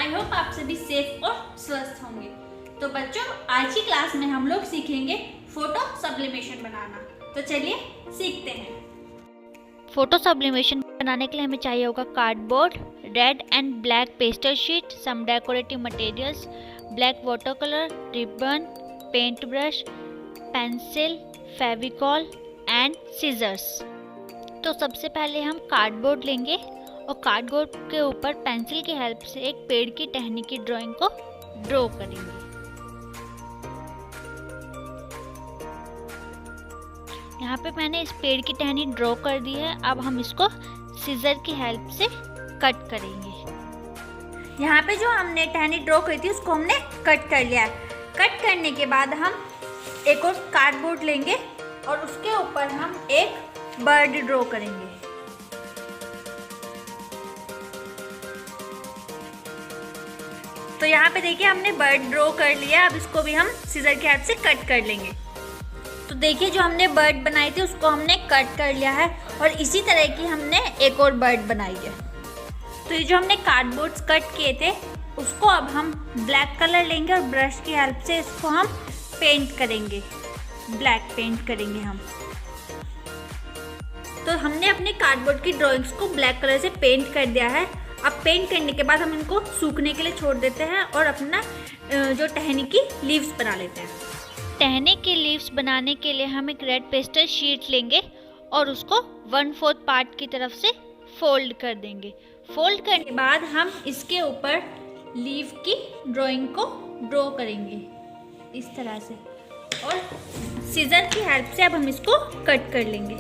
I hope आप सभी safe और स्वस्थ होंगे। तो बच्चों, आज की क्लास में हम लोग सीखेंगे फोटो सब्लिमेशन बनाना। तो चलिए सीखते हैं। फोटो सब्लिमेशन बनाने के लिए हमें चाहिए होगा cardboard, red and black pastel sheet, some decorative materials, black water colour, ribbon, paint brush, pencil, Fevicol and scissors. तो सबसे पहले हम कार्डबोर्ड लेंगे और कार्डबोर्ड के ऊपर पेंसिल की हेल्प से एक पेड़ की टहनी की ड्राइंग को ड्रॉ करेंगे। यहाँ पे मैंने इस पेड़ की टहनी ड्रॉ कर दी है। अब हम इसको सीजर की हेल्प से कट करेंगे। यहाँ पे जो हमने टहनी ड्रॉ करी थी उसको हमने कट कर लिया है। कट करने के बाद हम एक और कार्डबोर्ड लेंगे और उसके ऊपर हम एक बर्ड ड्रॉ करेंगे। तो यहाँ पे देखिए हमने बर्ड ड्रॉ कर लिया। अब इसको भी हम सीजर की हेल्प से कट कर लेंगे। तो देखिए जो हमने बर्ड बनाई थी उसको हमने कट कर लिया है और इसी तरह की हमने एक और बर्ड बनाई है। तो ये जो हमने कार्डबोर्ड्स कट किए थे उसको अब हम ब्लैक कलर लेंगे और ब्रश की हेल्प से इसको हम पेंट करेंगे, ब्लैक पेंट करेंगे हम। तो हमने अपने कार्डबोर्ड की ड्राइंग्स को ब्लैक कलर से पेंट कर दिया है। अब पेंट करने के बाद हम इनको सूखने के लिए छोड़ देते हैं और अपना जो टहनी की लीव्स बना लेते हैं। टहनी की लीव्स बनाने के लिए हम एक रेड पेस्टल शीट लेंगे और उसको 1/4 पार्ट की तरफ से फोल्ड कर देंगे। फोल्ड करने के बाद हम इसके ऊपर लीव की ड्राइंग को ड्रॉ करेंगे इस तरह से और सीजर की हेल्प से अब हम इसको कट कर लेंगे।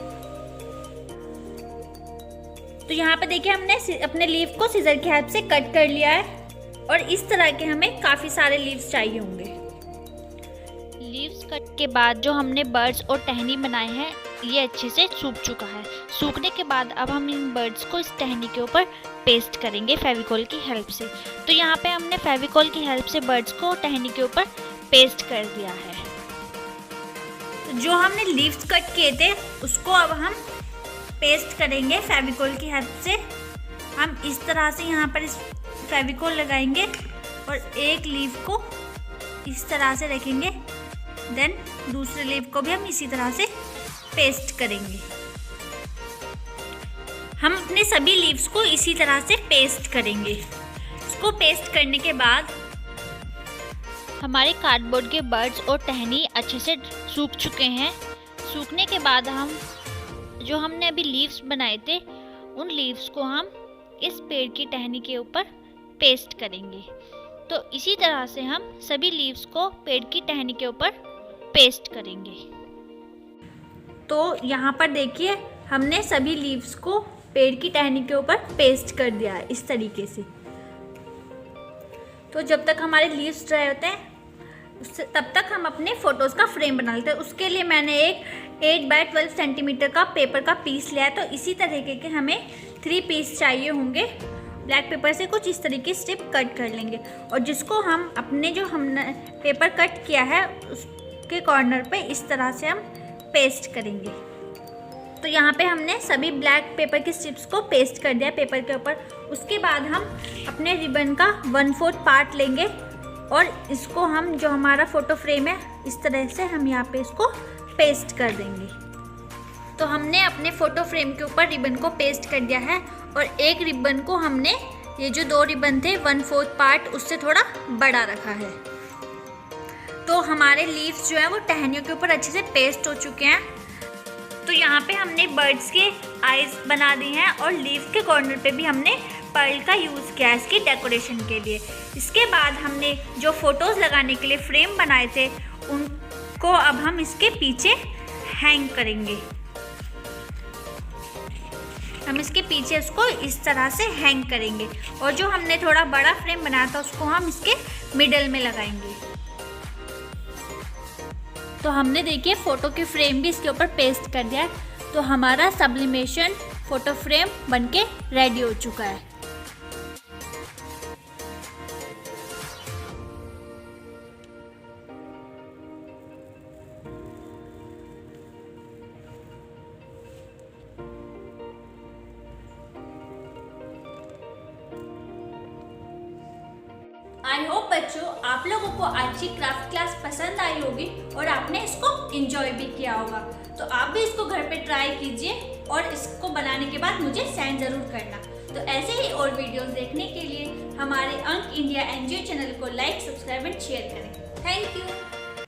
तो यहाँ पे देखिए हमने अपने लीव को सीजर की हेल्प से कट कर लिया है और इस तरह के हमें काफ़ी सारे लीव्स चाहिए होंगे। लीव्स कट के बाद जो हमने बर्ड्स और टहनी बनाए हैं ये अच्छे से सूख चुका है। सूखने के बाद अब हम इन बर्ड्स को इस टहनी के ऊपर पेस्ट करेंगे फेविकॉल की हेल्प से। तो यहाँ पे हमने फेविकॉल की हेल्प से बर्ड्स को टहनी के ऊपर पेस्ट कर दिया है। तो जो हमने लीव्स कट किए थे उसको अब हम पेस्ट करेंगे फेविकॉल की हेल्प से। हम इस तरह से यहाँ पर इस फेविकॉल लगाएंगे और एक लीव को इस तरह से रखेंगे, देन दूसरे लीव को भी हम इसी तरह से पेस्ट करेंगे। हम अपने सभी लीव्स को इसी तरह से पेस्ट करेंगे। इसको पेस्ट करने के बाद हमारे कार्डबोर्ड के बर्ड्स और टहनी अच्छे से सूख चुके हैं। सूखने के बाद हम जो हमने अभी लीव्स बनाए थे उन लीव्स को हम इस पेड़ की टहनी के ऊपर पेस्ट करेंगे। तो इसी तरह से हम सभी लीव्स को पेड़ की टहनी के ऊपर पेस्ट करेंगे। तो यहाँ पर देखिए हमने सभी लीव्स को पेड़ की टहनी के ऊपर पेस्ट कर दिया है इस तरीके से। तो जब तक हमारे लीव्स ड्राई होते हैं तब तक हम अपने फ़ोटोज़ का फ्रेम बना लेते हैं। उसके लिए मैंने एक 8x12 सेंटीमीटर का पेपर का पीस लिया है। तो इसी तरीके के हमें 3 पीस चाहिए होंगे। ब्लैक पेपर से कुछ इस तरीके स्ट्रिप कट कर लेंगे और जिसको हम अपने जो हमने पेपर कट किया है उसके कॉर्नर पे इस तरह से हम पेस्ट करेंगे। तो यहाँ पे हमने सभी ब्लैक पेपर की स्ट्रिप्स को पेस्ट कर दिया पेपर के ऊपर। उसके बाद हम अपने रिबन का 1/4 पार्ट लेंगे और इसको हम जो हमारा फ़ोटो फ्रेम है इस तरह से हम यहाँ पे इसको पेस्ट कर देंगे। तो हमने अपने फ़ोटो फ्रेम के ऊपर रिबन को पेस्ट कर दिया है और एक रिबन को हमने ये जो 2 रिबन थे 1/4 पार्ट उससे थोड़ा बड़ा रखा है। तो हमारे लीव्स जो है वो टहनियों के ऊपर अच्छे से पेस्ट हो चुके हैं। तो यहाँ पे हमने बर्ड्स के आइज़ बना दी हैं और लीव के कॉर्नर पे भी हमने पर्ल का यूज़ किया है इसकी डेकोरेशन के लिए। इसके बाद हमने जो फ़ोटोज़ लगाने के लिए फ्रेम बनाए थे उनको अब हम इसके पीछे हैंग करेंगे। हम इसके पीछे उसको इस तरह से हैंग करेंगे और जो हमने थोड़ा बड़ा फ्रेम बनाया था उसको हम इसके मिडल में लगाएंगे। तो हमने देखिए फ़ोटो के फ्रेम भी इसके ऊपर पेस्ट कर दिया है। तो हमारा सब्लिमेशन फ़ोटो फ्रेम बनके रेडी हो चुका है। आई होप बच्चों आप लोगों को आज की क्राफ्ट क्लास पसंद आई होगी और आपने इसको एंजॉय भी किया होगा। तो आप भी इसको घर पे ट्राई कीजिए और इसको बनाने के बाद मुझे सेंड ज़रूर करना। तो ऐसे ही और वीडियोस देखने के लिए हमारे अंक इंडिया NGO चैनल को लाइक, सब्सक्राइब एंड शेयर करें। Thank you.